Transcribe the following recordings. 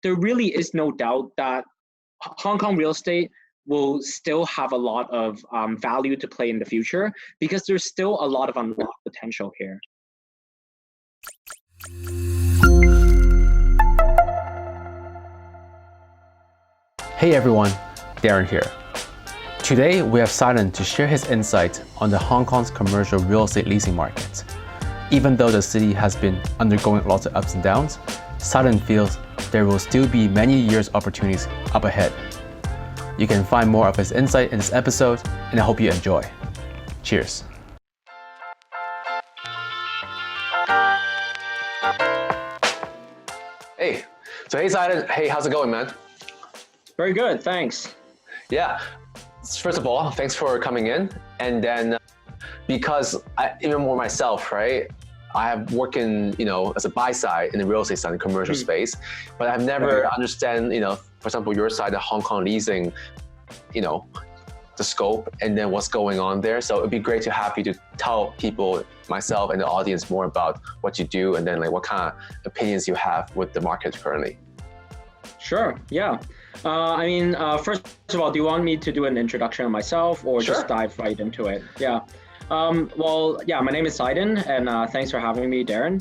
there really is no doubt that Hong Kong real estate will still have a lot of value to play in the future because there's still a lot of unlocked potential here. Hey everyone, Darren here. Today we have Cydon to share his insight on the Hong Kong's commercial real estate leasing market. Even though the city has been undergoing lots of ups and downs, Cydon feels there will still be many years opportunities up ahead. You can find more of his insight in this episode, and I hope you enjoy. Cheers. Hey Cydon, hey, how's it going, man? Very good, thanks. Yeah, first of all, thanks for coming in. And then because even more myself, right? I have worked in, as a buy side in the real estate side, in the commercial space, but I've never understand, for example, your side, the Hong Kong leasing, the scope and then what's going on there. So it'd be great to have you to tell people, myself and the audience, more about what you do and then like what kind of opinions you have with the market currently. Sure, yeah. First of all, do you want me to do an introduction of myself or just dive right into it? Yeah. My name is Cydon, and thanks for having me, Darren.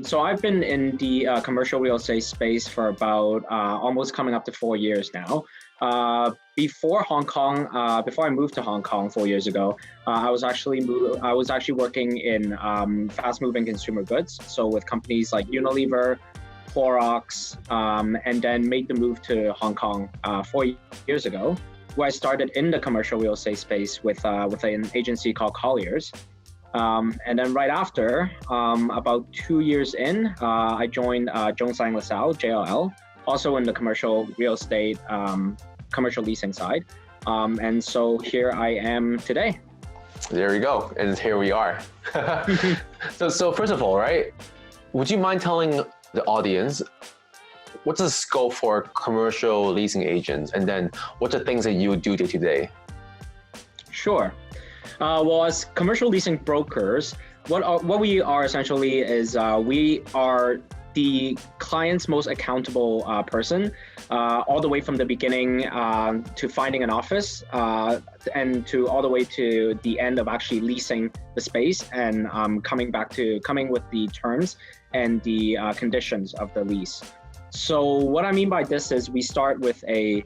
So I've been in the commercial real estate space for about almost coming up to 4 years now. Before I moved to Hong Kong 4 years ago, I was actually working in fast-moving consumer goods, so with companies like Unilever, Clorox, and then made the move to Hong Kong 4 years ago, where I started in the commercial real estate space with an agency called Colliers. And then right after, about 2 years in, I joined Jones Lang LaSalle, JLL, also in the commercial real estate, commercial leasing side. And so here I am today. There we go, and here we are. So first of all, right, would you mind telling the audience what's the scope for commercial leasing agents, and then what's the things that you do day to day? Sure. As commercial leasing brokers, what we are essentially is we are the client's most accountable person, all the way from the beginning to finding an office, and to all the way to the end of actually leasing the space and coming with the terms and the conditions of the lease. So what I mean by this is we start with a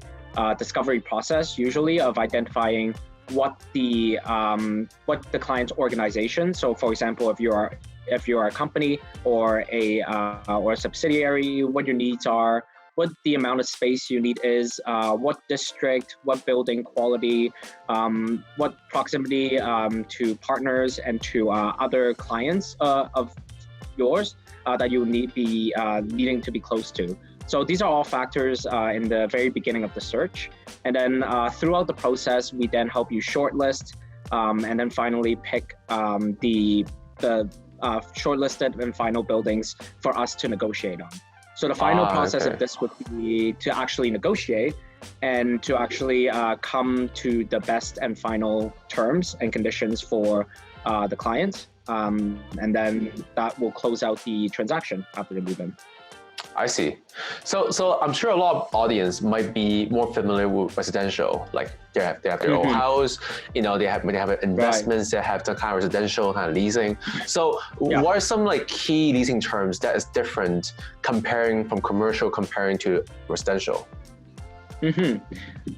discovery process, usually of identifying what the client's organization. So for example, if you're a company or a subsidiary, what your needs are, what the amount of space you need is, what district, what building quality, what proximity to partners and to other clients of yours that you needing to be close to. So these are all factors in the very beginning of the search. And then throughout the process, we then help you shortlist and then finally pick the shortlisted and final buildings for us to negotiate on. So the final process of this would be to actually negotiate and to actually come to the best and final terms and conditions for the client. And then that will close out the transaction after the move-in. I see. So I'm sure a lot of audience might be more familiar with residential, like they have their own house, they have investments, they have the kind of residential kind of leasing. So what are some like key leasing terms that is different comparing to residential?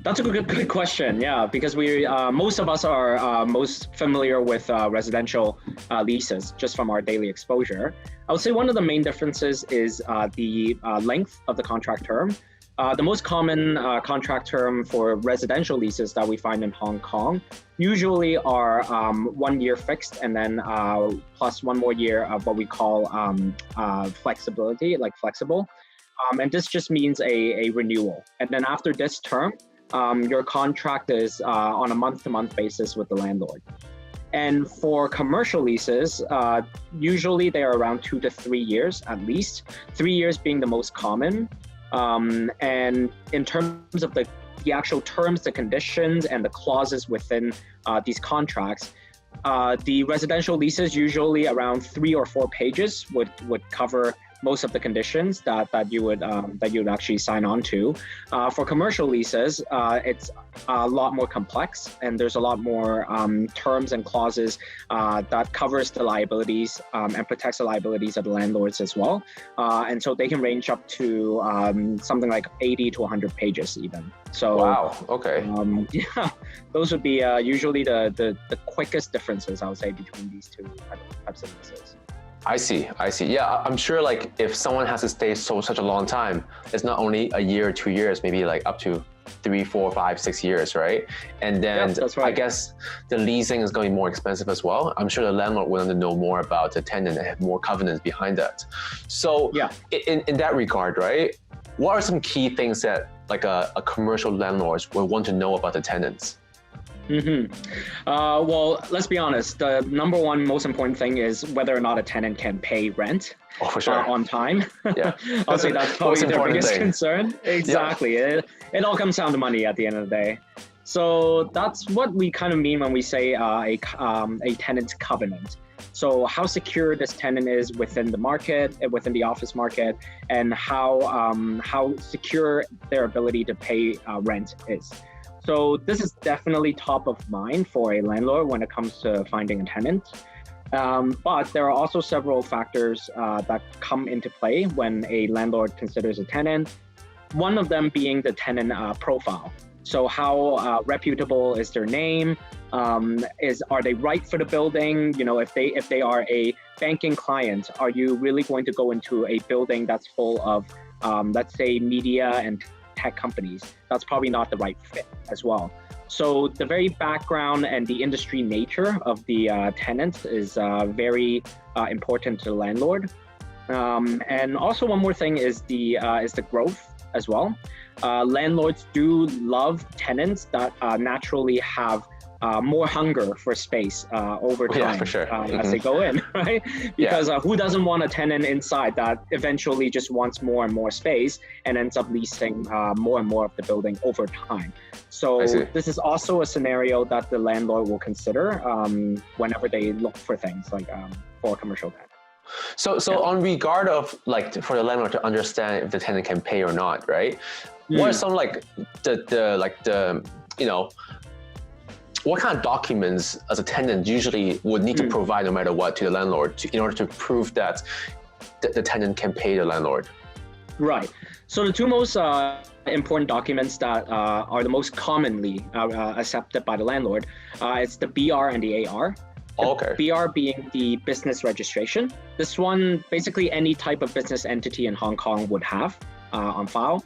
That's a good question. Yeah, because we most of us are most familiar with residential leases just from our daily exposure. I would say one of the main differences is the length of the contract term. The most common contract term for residential leases that we find in Hong Kong usually are 1 year fixed and then plus 1 more year of what we call flexibility, like flexible. And this just means a renewal. And then after this term, your contract is on a month-to-month basis with the landlord. And for commercial leases, usually they are around 2 to 3 years at least, 3 years being the most common. And in terms of the actual terms, the conditions, and the clauses within these contracts, the residential leases usually around 3 or 4 pages would cover most of the conditions that you would actually sign on to. For commercial leases, it's a lot more complex, and there's a lot more terms and clauses that covers the liabilities and protects the liabilities of the landlords as well. And so they can range up to something like 80 to 100 pages even. So wow, okay. Yeah, those would be usually the quickest differences, I would say, between these two types of leases. I see. Yeah, I'm sure like if someone has to stay such a long time, it's not only a year or 2 years, maybe like up to 3, 4, 5, 6 years, right? And then that's right. I guess the leasing is going to be more expensive as well. I'm sure the landlord will want to know more about the tenant and have more covenants behind that. So yeah, in that regard, right, what are some key things that like a commercial landlord will want to know about the tenants? Well, let's be honest. The number one most important thing is whether or not a tenant can pay rent for sure. On time. Yeah, I'll say that's probably their biggest concern. Exactly. Yeah. It all comes down to money at the end of the day. So that's what we kind of mean when we say a tenant's covenant. So how secure this tenant is within the market, within the office market, and how secure their ability to pay rent is. So this is definitely top of mind for a landlord when it comes to finding a tenant. But there are also several factors that come into play when a landlord considers a tenant. One of them being the tenant profile. So how reputable is their name? Are they right for the building? You know, if they are a banking client, are you really going to go into a building that's full of, let's say, media and tech companies? That's probably not the right fit as well. So the very background and the industry nature of the tenant is very important to the landlord. And also one more thing is the growth as well. Landlords do love tenants that naturally have more hunger for space over time. Yeah, for sure. As they go in, right? Because who doesn't want a tenant inside that eventually just wants more and more space and ends up leasing more and more of the building over time. So this is also a scenario that the landlord will consider whenever they look for things like for a commercial tenant. So on regard of like for the landlord to understand if the tenant can pay or not, right? What are some like the you know, what kind of documents as a tenant usually would need to provide no matter what to the landlord in order to prove that the tenant can pay the landlord? Right. So the two most important documents that are the most commonly accepted by the landlord, it's the BR and the AR. The BR being the business registration. This one, basically any type of business entity in Hong Kong would have on file.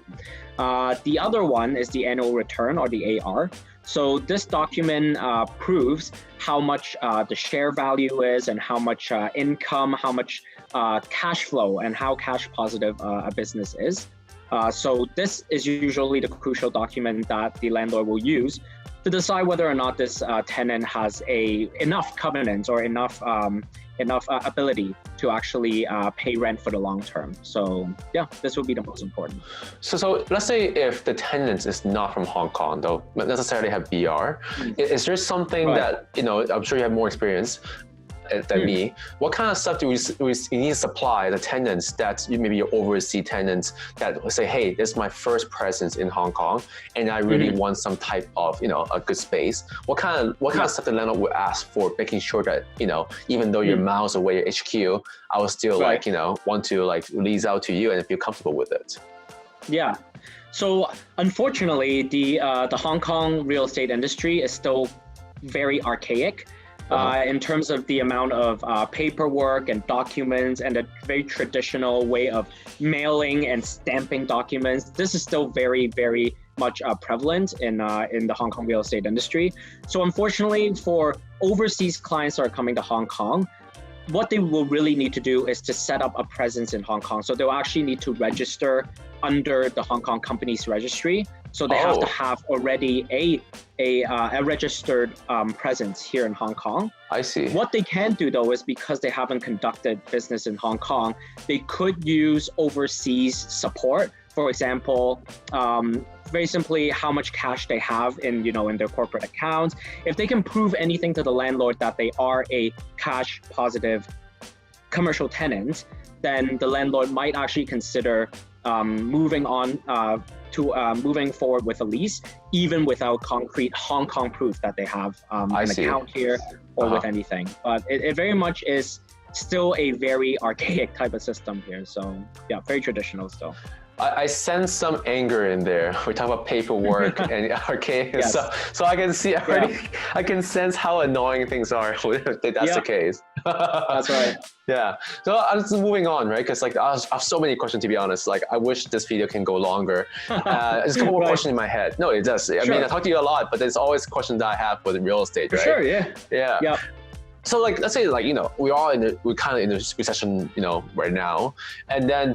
The other one is the annual return, or the AR. So this document proves how much the share value is and how much income, how much cash flow, and how cash positive a business is. So this is usually the crucial document that the landlord will use to decide whether or not this tenant has enough covenants or enough ability to actually pay rent for the long term. So yeah, this would be the most important. So let's say if the tenant is not from Hong Kong, though not necessarily have BR, is there something that, you know, I'm sure you have more experience than me. What kind of stuff do we need to supply the tenants that maybe your overseas tenants that will say, hey, this is my first presence in Hong Kong and I really want some type of, you know, a good space. What kind of stuff the landlord would ask for, making sure that, you know, even though you're miles away at HQ, I will still like, you know, want to like lease out to you and feel comfortable with it. Yeah. So unfortunately, the Hong Kong real estate industry is still very archaic. In terms of the amount of paperwork and documents and a very traditional way of mailing and stamping documents. This is still very, very much prevalent in the Hong Kong real estate industry. So unfortunately, for overseas clients that are coming to Hong Kong, what they will really need to do is to set up a presence in Hong Kong. So they'll actually need to register under the Hong Kong Companies Registry. So they have to have already a registered presence here in Hong Kong. I see. What they can do though is, because they haven't conducted business in Hong Kong, they could use overseas support. For example, very simply, how much cash they have in their corporate accounts. If they can prove anything to the landlord that they are a cash positive commercial tenant, then the landlord might actually consider moving forward with a lease, even without concrete Hong Kong proof that they have an account here or with anything. But it very much is still a very archaic type of system here. So yeah, very traditional still. I sense some anger in there. We're talking about paperwork and archaic Yes. stuff. So I can see already, I can sense how annoying things are if that's the case. That's right. Yeah. So I'm just moving on, right? Because like I have so many questions, to be honest. Like I wish this video can go longer. There's a couple more questions in my head. No, it does. I mean, I talk to you a lot, but there's always questions that I have with real estate, right? For sure, yeah. Yeah. Yep. So like, let's say like, we're kind of in a recession, right now. And then,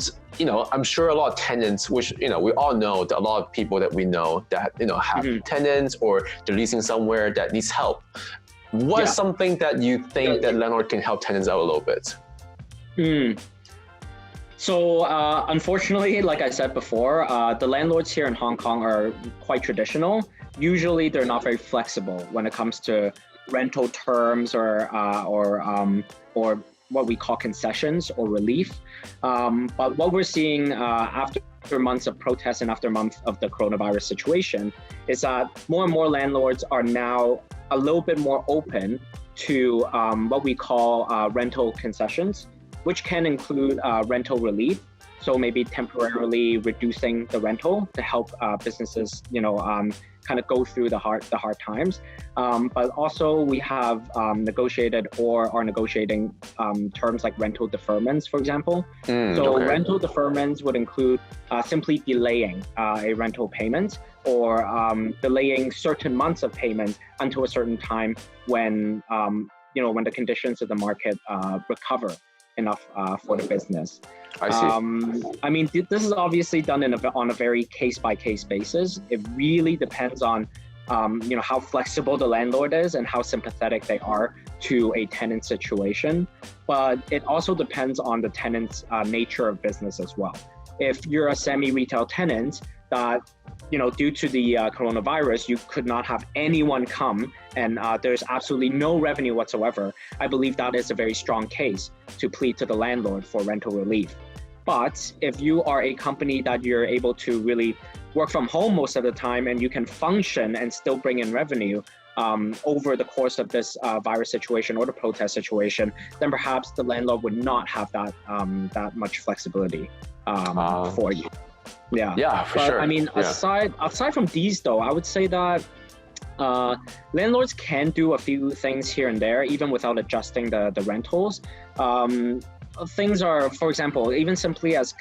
I'm sure a lot of tenants, which, we all know that a lot of people that we know that, have tenants or they're leasing somewhere that needs help. What is something that you think that landlord can help tenants out a little bit? So unfortunately, like I said before, the landlords here in Hong Kong are quite traditional. Usually they're not very flexible when it comes to rental terms or what we call concessions or relief. But what we're seeing after months of protests and after months of the coronavirus situation is that more and more landlords are now a little bit more open to what we call rental concessions, which can include rental relief. So maybe temporarily reducing the rental to help businesses, kind of go through the hard times. But also we have negotiated or are negotiating terms like rental deferments, for example. Rental deferments would include simply delaying a rental payment or delaying certain months of payment until a certain time when, when the conditions of the market recover enough for the business. I see. I mean, this is obviously done on a very case-by-case basis. It really depends on, how flexible the landlord is and how sympathetic they are to a tenant situation. But it also depends on the tenant's nature of business as well. If you're a semi-retail tenant that, due to the coronavirus, you could not have anyone come and there's absolutely no revenue whatsoever, I believe that is a very strong case to plead to the landlord for rental relief. But if you are a company that you're able to really work from home most of the time and you can function and still bring in revenue over the course of this virus situation or the protest situation, then perhaps the landlord would not have that much flexibility for you. Yeah, for sure. I mean, aside from these though, I would say that landlords can do a few things here and there, even without adjusting the rentals. Things are, for example, even simply as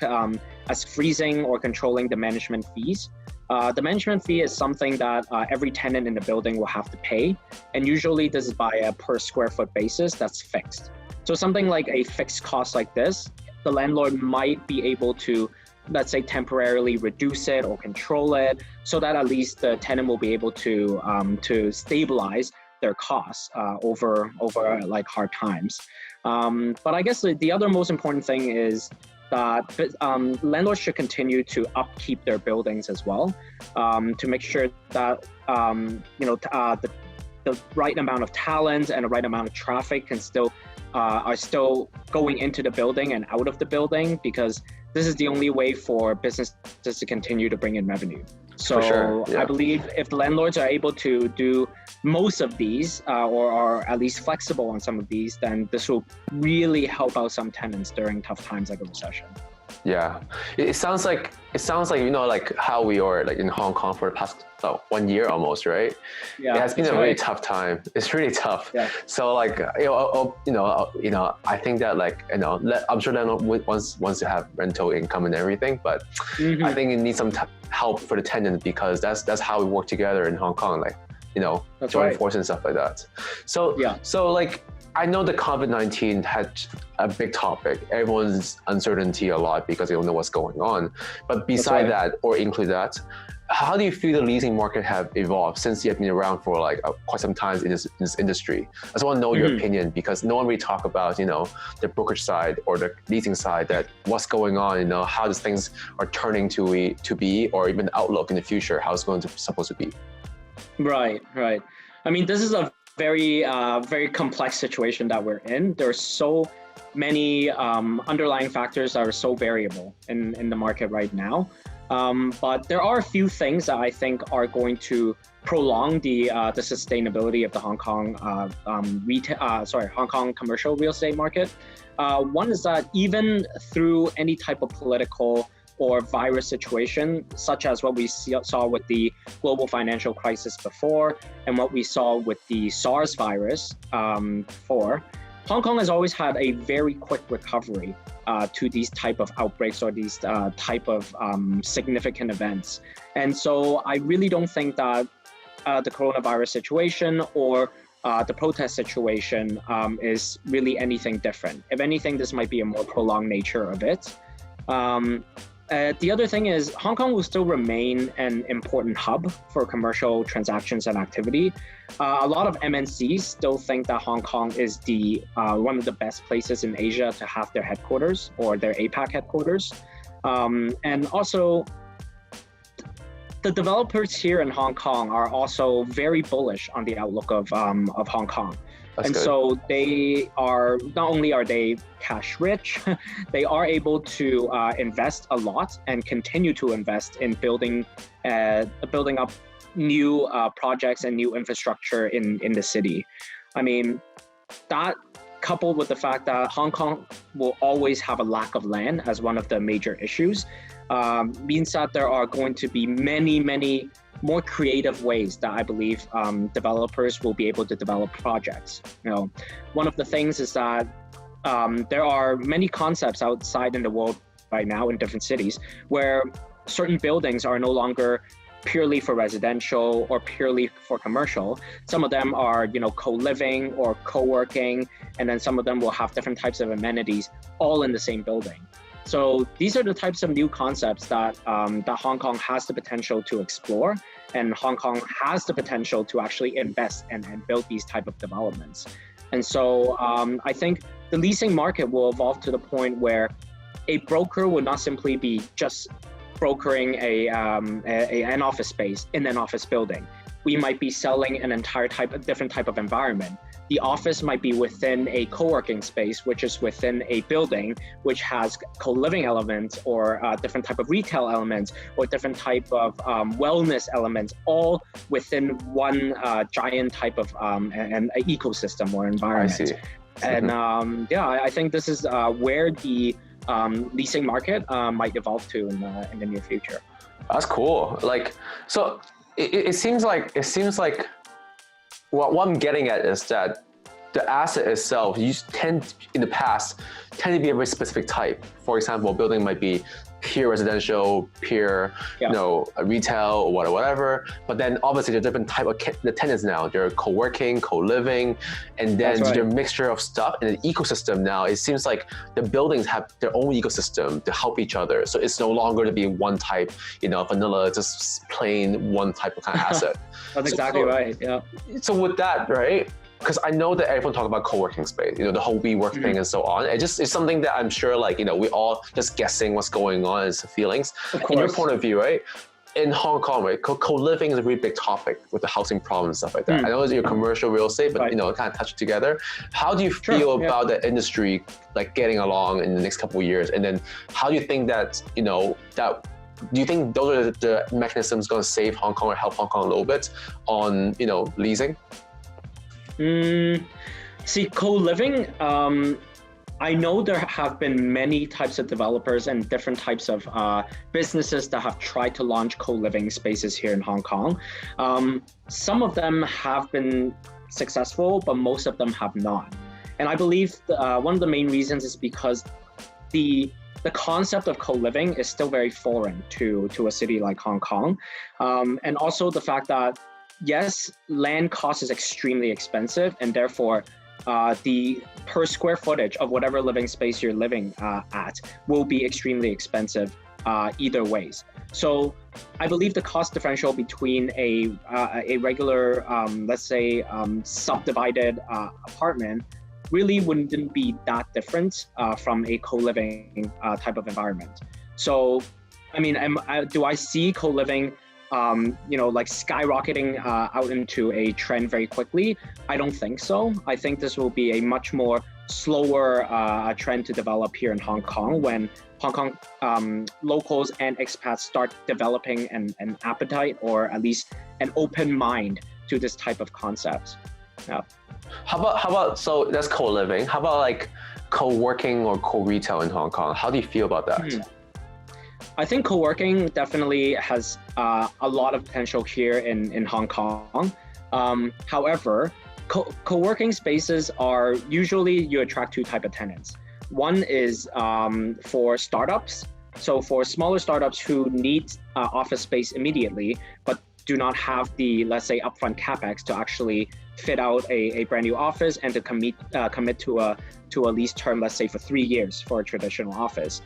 freezing or controlling the management fees. The management fee is something that every tenant in the building will have to pay, and usually this is by a per square foot basis that's fixed. So something like a fixed cost like this, the landlord might be able to, let's say, temporarily reduce it or control it, so that at least the tenant will be able to stabilize their costs over like hard times. But I guess the other most important thing is that landlords should continue to upkeep their buildings as well, to make sure that the right amount of talent and the right amount of traffic are still going into the building and out of the building, because this is the only way for businesses to continue to bring in revenue. So I believe if the landlords are able to do most of these or are at least flexible on some of these, then this will really help out some tenants during tough times like a recession. Yeah, it sounds like like how we are like in Hong Kong for the past 1 year almost, right? Yeah, it has been a really tough time. It's really tough. Yeah. So like I think that like I'm sure landlord wants to have rental income and everything, but I think it needs some help for the tenant, because that's how we work together in Hong Kong, like joint force and stuff like that. So like, I know the COVID-19 had a big topic. Everyone's uncertainty a lot because they don't know what's going on. But beside that, or include that, how do you feel the leasing market have evolved since you have been around for like quite some time in this industry? I just want to know your opinion, because no one really talk about the brokerage side or the leasing side, that what's going on, how these things are turning to be, or even the outlook in the future, how it's supposed to be. Right. I mean, this is a very complex situation that we're in. There's so many underlying factors that are so variable in the market right now. But there are a few things that I think are going to prolong the sustainability of the Hong Kong Hong Kong commercial real estate market. One is that even through any type of political or virus situation, such as what we saw with the global financial crisis before, and what we saw with the SARS virus before, Hong Kong has always had a very quick recovery to these type of outbreaks or these type of significant events. And so I really don't think that the coronavirus situation or the protest situation is really anything different. If anything, this might be a more prolonged nature of it. The other thing is Hong Kong will still remain an important hub for commercial transactions and activity. A lot of MNCs still think that Hong Kong is the one of the best places in Asia to have their headquarters or their APAC headquarters. And also, the developers here in Hong Kong are also very bullish on the outlook of Hong Kong. That's good. So they are, not only are they cash rich, they are able to invest a lot and continue to invest in building up new projects and new infrastructure in the city. I mean, that coupled with the fact that Hong Kong will always have a lack of land as one of the major issues, means that there are going to be many more creative ways that I believe developers will be able to develop projects. You know, one of the things is that there are many concepts outside in the world right now in different cities where certain buildings are no longer purely for residential or purely for commercial. Some of them are, you know, co-living or co-working, and then some of them will have different types of amenities all in the same building. So these are the types of new concepts that Hong Kong has the potential to explore, and Hong Kong has the potential to actually invest and build these type of developments. And so I think the leasing market will evolve to the point where a broker would not simply be just brokering an office space in an office building. We might be selling an entire different type of environment. The office might be within a co-working space, which is within a building, which has co-living elements or different type of retail elements or different type of wellness elements, all within one giant type of an ecosystem or environment. I see. And yeah, I think this is where the leasing market might evolve to in the near future. That's cool. Like, so it seems like what I'm getting at is that the asset itself, in the past tend to be a very specific type. For example, a building might be pure residential, pure, you know, retail or whatever. But then obviously there's different type of the tenants now. They're co-working, co-living, and then there's a mixture of stuff. And the ecosystem now, it seems like the buildings have their own ecosystem to help each other. So it's no longer to be one type, you know, vanilla, just plain one type of kind of asset. That's exactly right. Yeah. So with that, right? Because I know that everyone talk about co-working space, you know, the whole WeWork thing and so on. It's something that I'm sure, like, you know, we all just guessing what's going on as feelings. In your point of view, right? In Hong Kong, right, co-living is a really big topic with the housing problem and stuff like that. I know it's your commercial real estate, but you know, it kind of touched together. How do you feel about the industry, like, getting along in the next couple of years? And then how do you think that, you know, do you think those are the mechanisms going to save Hong Kong or help Hong Kong a little bit on, you know, leasing? See, co-living, I know there have been many types of developers and different types of businesses that have tried to launch co-living spaces here in Hong Kong. Some of them have been successful, but most of them have not. And I believe one of the main reasons is because the concept of co-living is still very foreign to a city like Hong Kong. And also the fact that yes, land cost is extremely expensive, and therefore the per square footage of whatever living space you're living at will be extremely expensive either ways. So I believe the cost differential between a regular, let's say, subdivided apartment really wouldn't be that different from a co-living type of environment. So, I mean, do I see co-living you know, like skyrocketing out into a trend very quickly? I don't think so. I think this will be a much more slower trend to develop here in Hong Kong when Hong Kong locals and expats start developing an appetite or at least an open mind to this type of concept. Yeah. How about so that's co-living. How about like co-working or co-retail in Hong Kong? How do you feel about that? I think co-working definitely has a lot of potential here in Hong Kong. However, co-working spaces are usually you attract two type of tenants. One is for startups. So for smaller startups who need office space immediately, but do not have the, let's say, upfront capex to actually fit out a brand new office and to commit to a lease term, let's say for 3 years for a traditional office.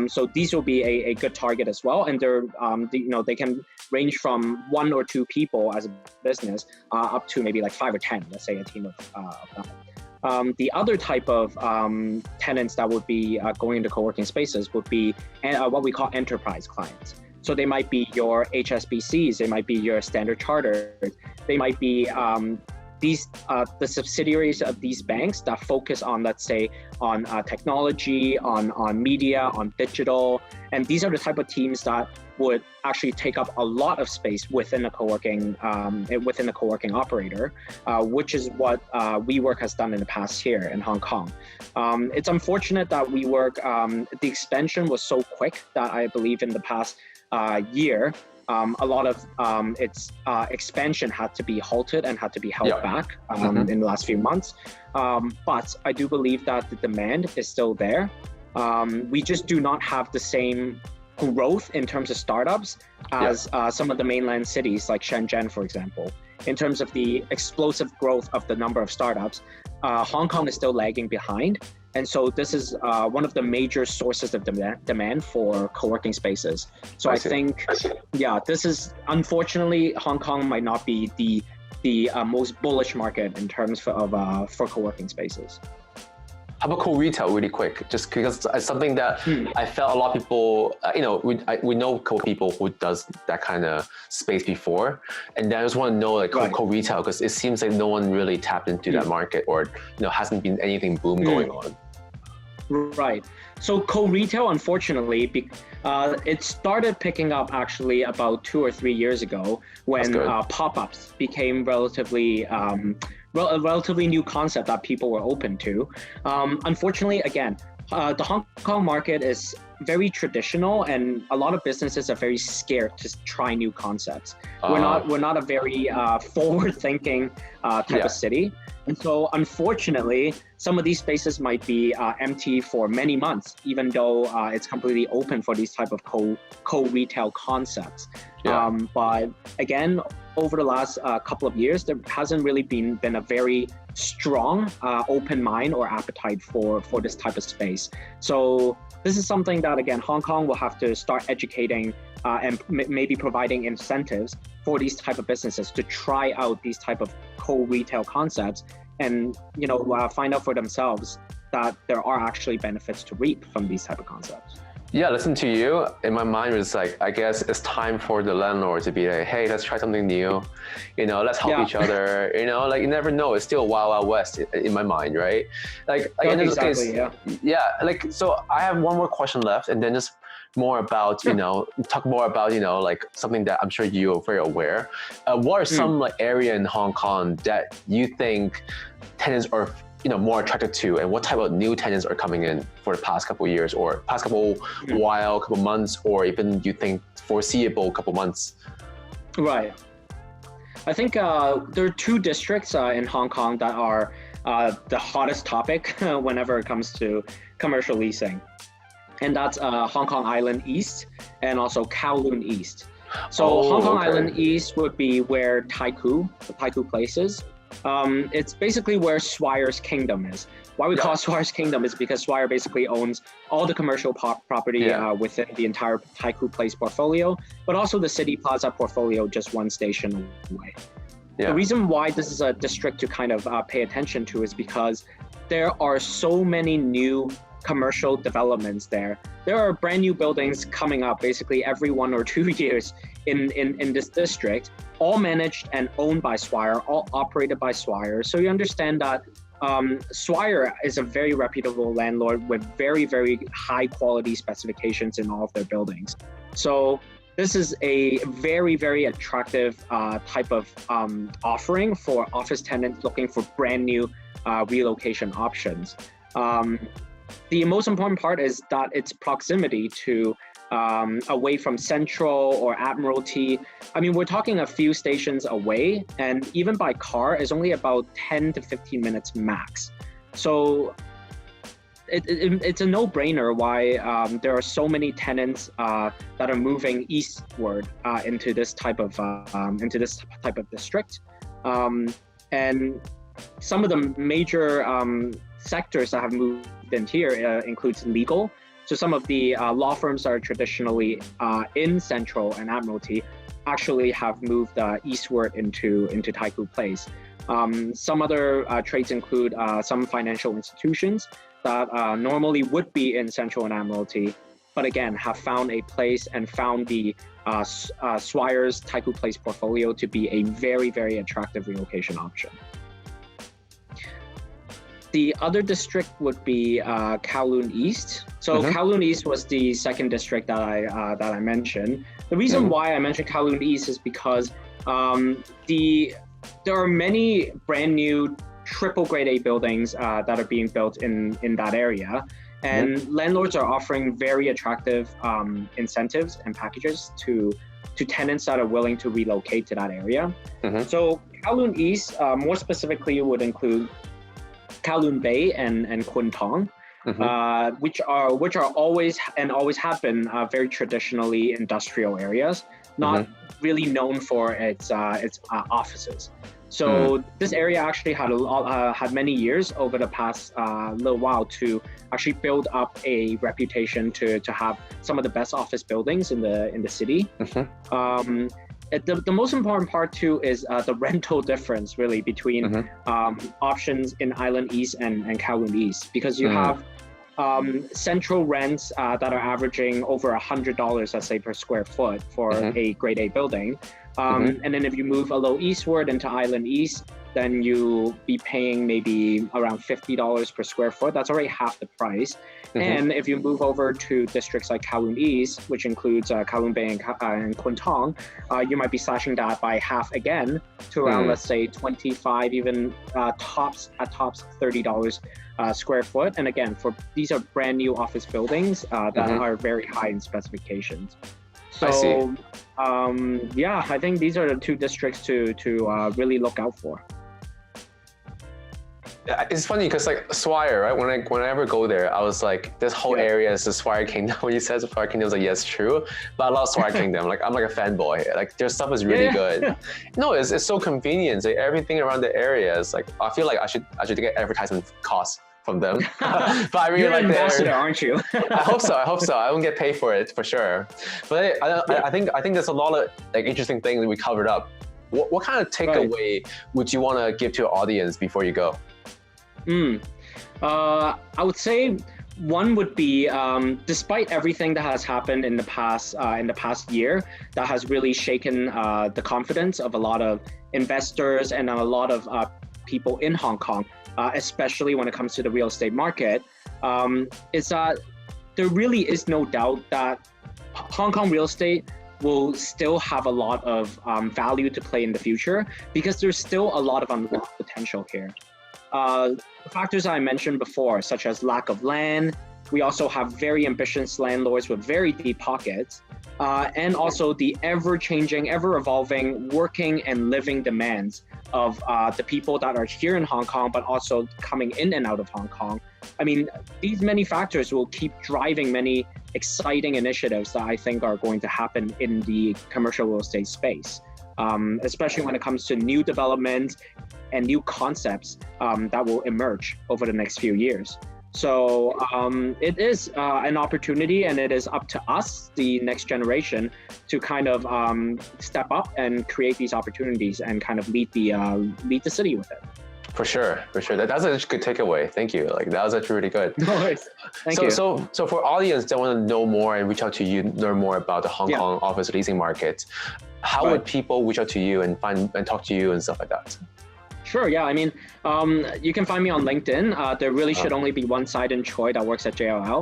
So these will be a good target as well, and they're they can range from 1 or 2 people as a business up to maybe like 5 or 10, let's say a team of that. The other type of tenants that would be going into co-working spaces would be what we call enterprise clients. So they might be your HSBCs, they might be your Standard Chartered, they might be the subsidiaries of these banks that focus on, let's say, on technology, on media, on digital, and these are the type of teams that would actually take up a lot of space within a co-working operator, which is what WeWork has done in the past here in Hong Kong. It's unfortunate that WeWork, the expansion was so quick that I believe in the past year, a lot of its expansion had to be halted and had to be held back in the last few months. But I do believe that the demand is still there. We just do not have the same growth in terms of startups as some of the mainland cities like Shenzhen, for example. In terms of the explosive growth of the number of startups, Hong Kong is still lagging behind. And so this is one of the major sources of demand for co-working spaces. So I think, this is, unfortunately, Hong Kong might not be the most bullish market in terms for co-working spaces. How about co-retail really quick? Just because it's something that I felt a lot of people, we know people who does that kind of space before. And then I just want to know like co-retail, because it seems like no one really tapped into that market, or hasn't been anything boom going on. Right. So co-retail, unfortunately, it started picking up actually about 2 or 3 years ago when pop-ups became a relatively new concept that people were open to. Unfortunately, again, the Hong Kong market is very traditional, and a lot of businesses are very scared to try new concepts. We're not a very forward-thinking type of city. And so, unfortunately, some of these spaces might be empty for many months, even though it's completely open for these type of co-retail concepts. But again, over the last couple of years, there hasn't really been a very strong open mind or appetite for this type of space. So this is something that, again, Hong Kong will have to start educating and maybe providing incentives for these type of businesses to try out these type of co-retail concepts and find out for themselves that there are actually benefits to reap from these type of concepts. Yeah, listen to you. In my mind, it's like, I guess it's time for the landlord to be like, hey, let's try something new. Let's help each other. Like, you never know. It's still Wild Wild West in my mind, right? Like, so I have one more question left, and then just more about, talk more about, like something that I'm sure you're very aware. What are some like area in Hong Kong that you think tenants are more attracted to, and what type of new tenants are coming in for the past couple of years, or past couple months, or even you think foreseeable couple months? Right. I think there are 2 districts in Hong Kong that are the hottest topic whenever it comes to commercial leasing. And that's Hong Kong Island East and also Kowloon East. So Hong Kong Island East would be where the Taikoo Place is. It's basically where Swire's Kingdom is. Why we call it Swire's Kingdom is because Swire basically owns all the commercial property within the entire Taikoo Place portfolio, but also the City Plaza portfolio just 1 station away. The reason why this is a district to kind of pay attention to is because there are so many new commercial developments there. There are brand new buildings coming up basically every 1 or 2 years in this district, all managed and owned by Swire, all operated by Swire. So you understand that Swire is a very reputable landlord with very, very high quality specifications in all of their buildings. So this is a very, very attractive type of offering for office tenants looking for brand new relocation options. The most important part is that its proximity to away from Central or Admiralty. I mean, we're talking a few stations away, and even by car, it's only about 10 to 15 minutes max. So it's a no-brainer why there are so many tenants that are moving eastward into this type of district. And some of the major sectors that have moved in here includes legal. So some of the law firms that are traditionally in Central and Admiralty actually have moved eastward into Taikoo Place. Some other trades include some financial institutions that normally would be in Central and Admiralty, but again, have found a place and found the Swire's Taikoo Place portfolio to be a very, very attractive relocation option. The other district would be Kowloon East. So Kowloon East was the second district that I mentioned. The reason why I mentioned Kowloon East is because there are many brand new triple grade A buildings that are being built in that area. And landlords are offering very attractive incentives and packages to tenants that are willing to relocate to that area. So Kowloon East, more specifically, would include Kowloon Bay and Kwun Tong, which are always have been very traditionally industrial areas, not really known for its offices. So this area actually had many years over the past little while to actually build up a reputation to have some of the best office buildings in the city. The most important part too is the rental difference really between options in Island East and Kowloon East, because you have central rents that are averaging over $100, let's say, per square foot for a grade A building. And then if you move a little eastward into Island East, then you'll be paying maybe around $50 per square foot. That's already half the price. And if you move over to districts like Kowloon East, which includes Kowloon Bay and Kwun Tong, you might be slashing that by half again to around, let's say, 25, even tops $30 square foot. And again, these are brand new office buildings that are very high in specifications. So, yeah, I think these are the two districts to really look out for. It's funny because like Swire, right? When I ever go there, I was like, this whole area is the Swire Kingdom. When you said the Swire Kingdom, I was like, yes, true. But I love Swire Kingdom. Like I'm like a fanboy. Like their stuff is really good. No, it's so convenient. Like, everything around the area is like, I feel like I should get advertisement costs from them. But I really You're like an ambassador, their, aren't you? I hope so. I won't get paid for it for sure. But I think there's a lot of like interesting things that we covered up. What kind of takeaway would you want to give to your audience before you go? I would say one would be, despite everything that has happened in the past year, that has really shaken the confidence of a lot of investors and a lot of people in Hong Kong, especially when it comes to the real estate market, is that there really is no doubt that Hong Kong real estate will still have a lot of value to play in the future, because there's still a lot of unlocked potential here. The factors I mentioned before, such as lack of land, we also have very ambitious landlords with very deep pockets, and also the ever-changing, ever-evolving working and living demands of the people that are here in Hong Kong, but also coming in and out of Hong Kong. I mean, these many factors will keep driving many exciting initiatives that I think are going to happen in the commercial real estate space, especially when it comes to new developments and new concepts that will emerge over the next few years. So it is an opportunity, and it is up to us, the next generation, to kind of step up and create these opportunities and kind of lead the city with it. For sure. That's a good takeaway. Thank you. Like that was actually really good. No worries. Thank you. So for audience that want to know more and reach out to you, learn more about the Hong Kong office leasing market, how would people reach out to you and talk to you and stuff like that? Sure. Yeah. I mean, you can find me on LinkedIn. There really should only be one Cydon Choi that works at JLL,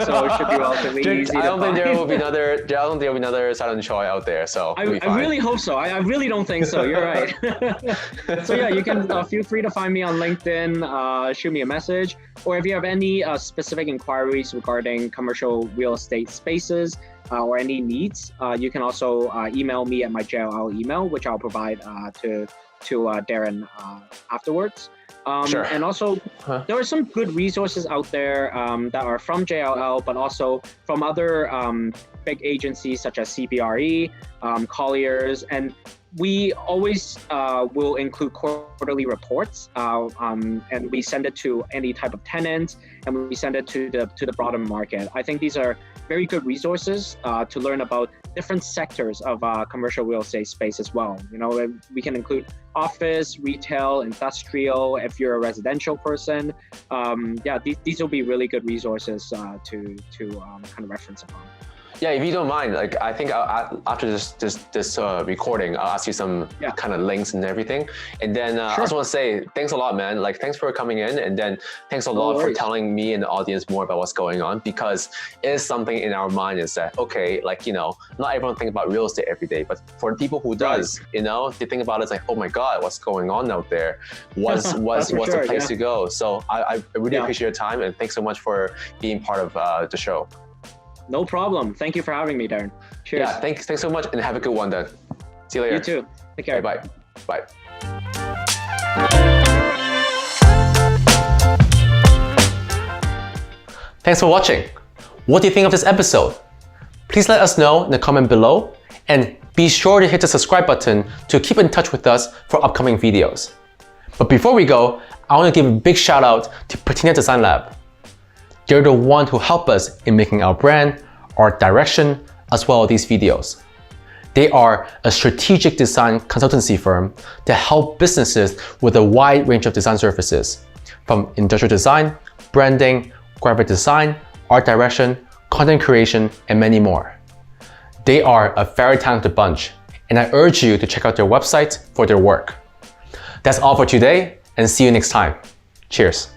so it should be relatively easy. I don't think there will be another. I don't think there will be another Cydon Choi out there. So I really hope so. I really don't think so. You're right. So yeah, you can feel free to find me on LinkedIn. Shoot me a message, or if you have any specific inquiries regarding commercial real estate spaces or any needs, you can also email me at my JLL email, which I'll provide to Darren afterwards. Sure. And also, there are some good resources out there that are from JLL, but also from other big agencies such as CBRE, Colliers, and we always will include quarterly reports, and we send it to any type of tenant, and we send it to the broader market. I think these are very good resources to learn about different sectors of commercial real estate space as well. You know, we can include office, retail, industrial. If you're a residential person, yeah, these will be really good resources to kind of reference upon. Yeah, if you don't mind, like I think after this recording, I'll ask you some kind of links and everything. And then I just want to say thanks a lot, man. Like thanks for coming in, and then thanks a lot for telling me and the audience more about what's going on, because it is something in our mind is that, okay, like, you know, not everyone thinks about real estate every day, but for the people who does, you know, they think about it, it's like, oh my God, what's going on out there? What's the place to go? So I really appreciate your time, and thanks so much for being part of the show. No problem. Thank you for having me, Darren. Cheers. Yeah, thanks so much, and have a good one then. See you later. You too. Take care. Okay, bye. Bye. Thanks for watching. What do you think of this episode? Please let us know in the comment below, and be sure to hit the subscribe button to keep in touch with us for upcoming videos. But before we go, I want to give a big shout out to Patina Design Lab. They're the one who help us in making our brand, art direction, as well as these videos. They are a strategic design consultancy firm to help businesses with a wide range of design services, from industrial design, branding, graphic design, art direction, content creation, and many more. They are a very talented bunch, and I urge you to check out their website for their work. That's all for today, and see you next time. Cheers.